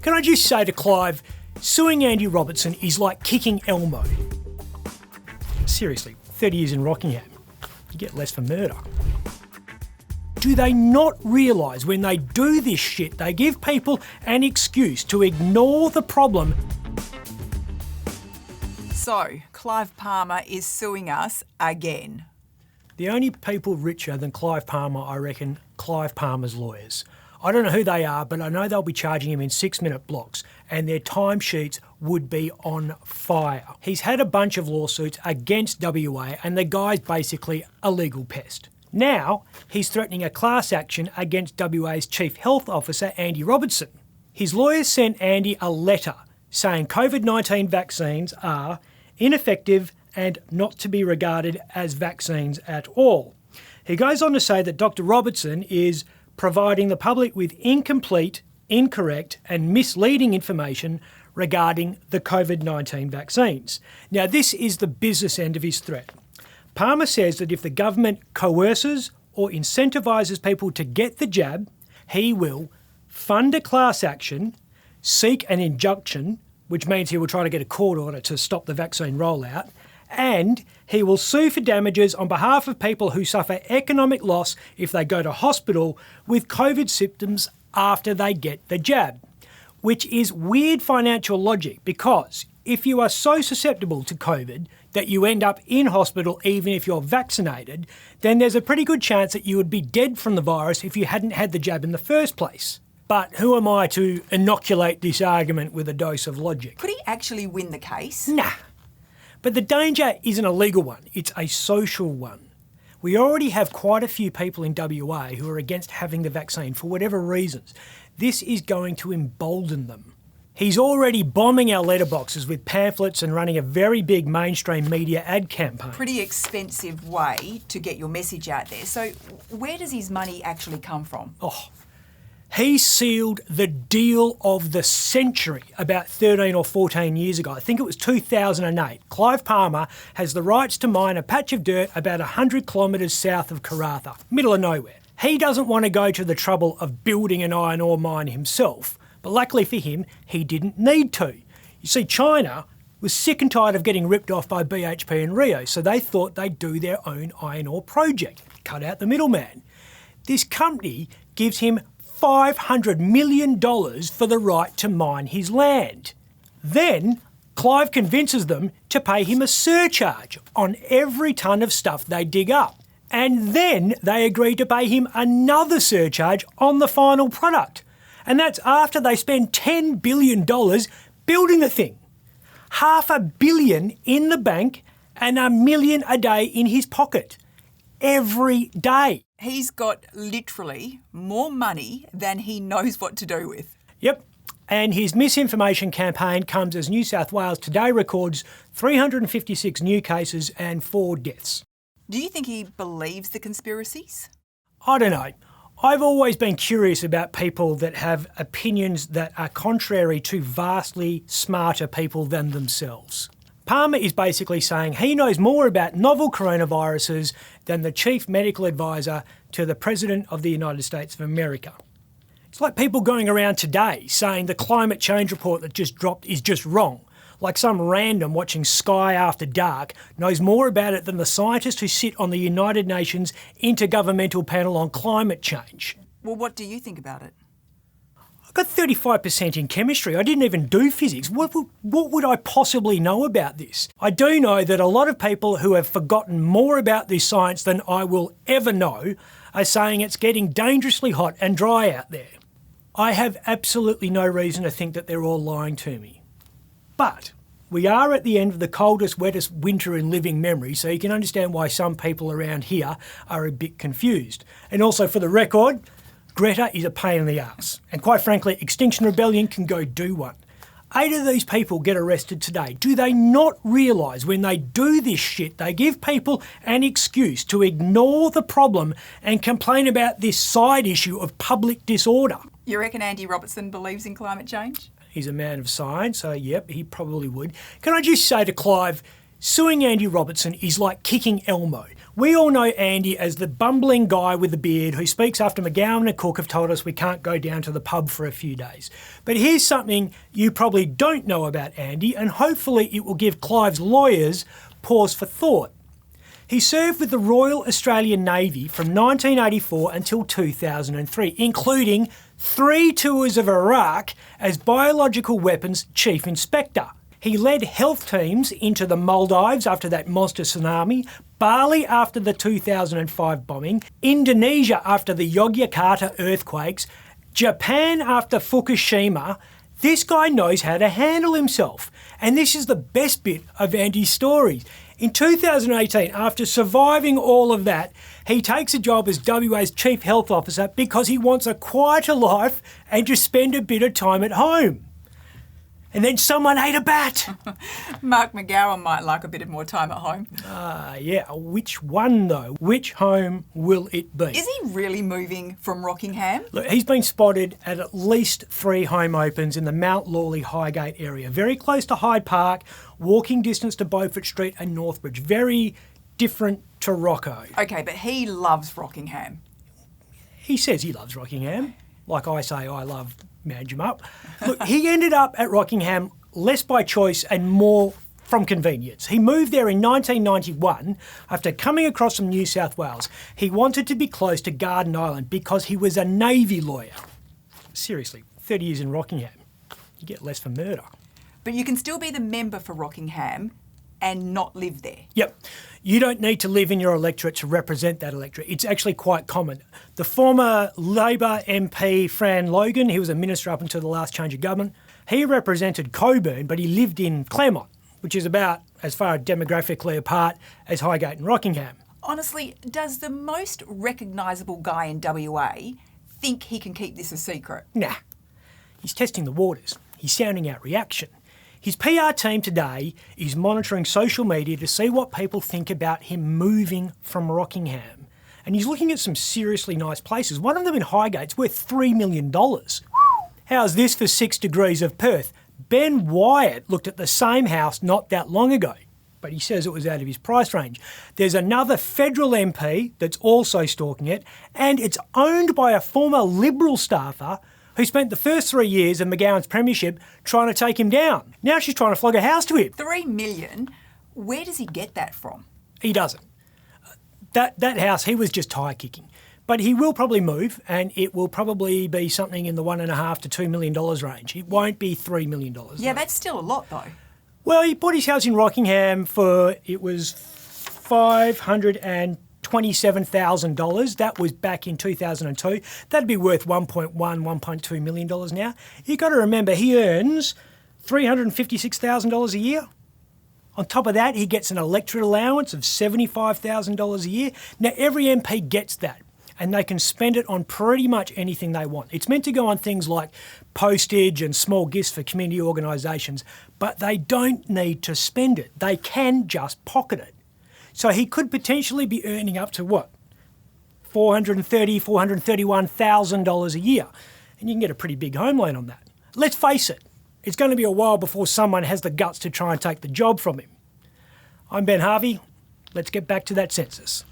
Can I just say to Clive, suing Andy Robertson is like kicking Elmo. Seriously, 30 years in Rockingham, you get less for murder. Do they not realise when they do this shit, they give people an excuse to ignore the problem? So, Clive Palmer is suing us again. The only people richer than Clive Palmer, I reckon, Clive Palmer's lawyers. I don't know who they are, but I know they'll be charging him in 6-minute blocks and their timesheets would be on fire. He's had a bunch of lawsuits against WA and the guy's basically a legal pest. Now, he's threatening a class action against WA's Chief Health Officer, Andy Robertson. His lawyers sent Andy a letter saying COVID-19 vaccines are ineffective and not to be regarded as vaccines at all. He goes on to say that Dr. Robertson is providing the public with incomplete, incorrect and misleading information regarding the COVID-19 vaccines. Now, this is the business end of his threat. Palmer says that if the government coerces or incentivises people to get the jab, he will fund a class action, seek an injunction, which means he will try to get a court order to stop the vaccine rollout, and he will sue for damages on behalf of people who suffer economic loss if they go to hospital with COVID symptoms after they get the jab. Which is weird financial logic, because if you are so susceptible to COVID that you end up in hospital even if you're vaccinated, then there's a pretty good chance that you would be dead from the virus if you hadn't had the jab in the first place. But who am I to inoculate this argument with a dose of logic? Could he actually win the case? Nah. But the danger isn't a legal one, it's a social one. We already have quite a few people in WA who are against having the vaccine for whatever reasons. This is going to embolden them. He's already bombing our letterboxes with pamphlets and running a very big mainstream media ad campaign. Pretty expensive way to get your message out there. So where does his money actually come from? He sealed the deal of the century about 13 or 14 years ago. I think it was 2008. Clive Palmer has the rights to mine a patch of dirt about 100 kilometres south of Karratha, middle of nowhere. He doesn't want to go to the trouble of building an iron ore mine himself, but luckily for him, he didn't need to. You see, China was sick and tired of getting ripped off by BHP and Rio, so they thought they'd do their own iron ore project, cut out the middleman. This company gives him $500 million for the right to mine his land. Then Clive convinces them to pay him a surcharge on every tonne of stuff they dig up. And then they agree to pay him another surcharge on the final product. And that's after they spend $10 billion building the thing. $500 million in the bank and $1 million a day in his pocket. Every day. He's got literally more money than he knows what to do with. Yep. And his misinformation campaign comes as New South Wales today records 356 new cases and 4 deaths. Do you think he believes the conspiracies? I don't know. I've always been curious about people that have opinions that are contrary to vastly smarter people than themselves. Palmer is basically saying he knows more about novel coronaviruses than the chief medical advisor to the President of the United States of America. It's like people going around today saying the climate change report that just dropped is just wrong, like some random watching Sky After Dark knows more about it than the scientists who sit on the United Nations Intergovernmental Panel on Climate Change. Well, what do you think about it? I got 35% in chemistry. I didn't even do physics. What would I possibly know about this? I do know that a lot of people who have forgotten more about this science than I will ever know are saying it's getting dangerously hot and dry out there. I have absolutely no reason to think that they're all lying to me. But we are at the end of the coldest, wettest winter in living memory, so you can understand why some people around here are a bit confused. And also, for the record, Greta is a pain in the arse. And quite frankly, Extinction Rebellion can go do one. 8 of these people get arrested today. Do they not realise when they do this shit, they give people an excuse to ignore the problem and complain about this side issue of public disorder? You reckon Andy Robertson believes in climate change? He's a man of science, so yep, he probably would. Can I just say to Clive, Suing Andy Robertson is like kicking Elmo. We all know Andy as the bumbling guy with the beard who speaks after McGowan and Cook have told us we can't go down to the pub for a few days. But here's something you probably don't know about Andy, and hopefully it will give Clive's lawyers pause for thought. He served with the Royal Australian Navy from 1984 until 2003, including 3 tours of Iraq as biological weapons chief inspector. He led health teams into the Maldives after that monster tsunami, Bali after the 2005 bombing, Indonesia after the Yogyakarta earthquakes, Japan after Fukushima. This guy knows how to handle himself. And this is the best bit of Andy's stories. In 2018, after surviving all of that, he takes a job as WA's Chief Health Officer because he wants a quieter life and to spend a bit of time at home. And then someone ate a bat. Mark McGowan might like a bit of more time at home. Yeah. Which one, though? Which home will it be? Is he really moving from Rockingham? Look, he's been spotted at least 3 home opens in the Mount Lawley Highgate area, very close to Hyde Park, walking distance to Beaufort Street and Northbridge. Very different to Rocco. Okay, but he loves Rockingham. He says he loves Rockingham, like I say I love Manage 'em Up. Look, he ended up at Rockingham less by choice and more from convenience. He moved there in 1991 after coming across from New South Wales. He wanted to be close to Garden Island because he was a Navy lawyer. Seriously, 30 years in Rockingham, you get less for murder. But you can still be the member for Rockingham and not live there. Yep. You don't need to live in your electorate to represent that electorate. It's actually quite common. The former Labor MP, Fran Logan, he was a minister up until the last change of government. He represented Coburn, but he lived in Claremont, which is about as far demographically apart as Highgate and Rockingham. Honestly, does the most recognisable guy in WA think he can keep this a secret? Nah. He's testing the waters. He's sounding out reaction. His PR team today is monitoring social media to see what people think about him moving from Rockingham. And he's looking at some seriously nice places. One of them in Highgate's worth $3 million. How's this for 6 degrees of Perth? Ben Wyatt looked at the same house not that long ago, but he says it was out of his price range. There's another federal MP that's also stalking it, and it's owned by a former Liberal staffer who spent the first 3 years of McGowan's premiership trying to take him down. Now she's trying to flog a house to him. $3 million? Where does he get that from? He doesn't. That house, he was just tire kicking. But he will probably move, and it will probably be something in the $1.5 to $2 million range. It won't be $3 million. Yeah, that's still a lot, though. Well, he bought his house in Rockingham for, it was $527,000. That was back in 2002. That'd be worth $1.2 million now. You've got to remember, he earns $356,000 a year. On top of that, he gets an electorate allowance of $75,000 a year. Now, every MP gets that, and they can spend it on pretty much anything they want. It's meant to go on things like postage and small gifts for community organisations, but they don't need to spend it. They can just pocket it. So he could potentially be earning up to what? $430,000, $431,000 a year. And you can get a pretty big home loan on that. Let's face it, it's going to be a while before someone has the guts to try and take the job from him. I'm Ben Harvey. Let's get back to that census.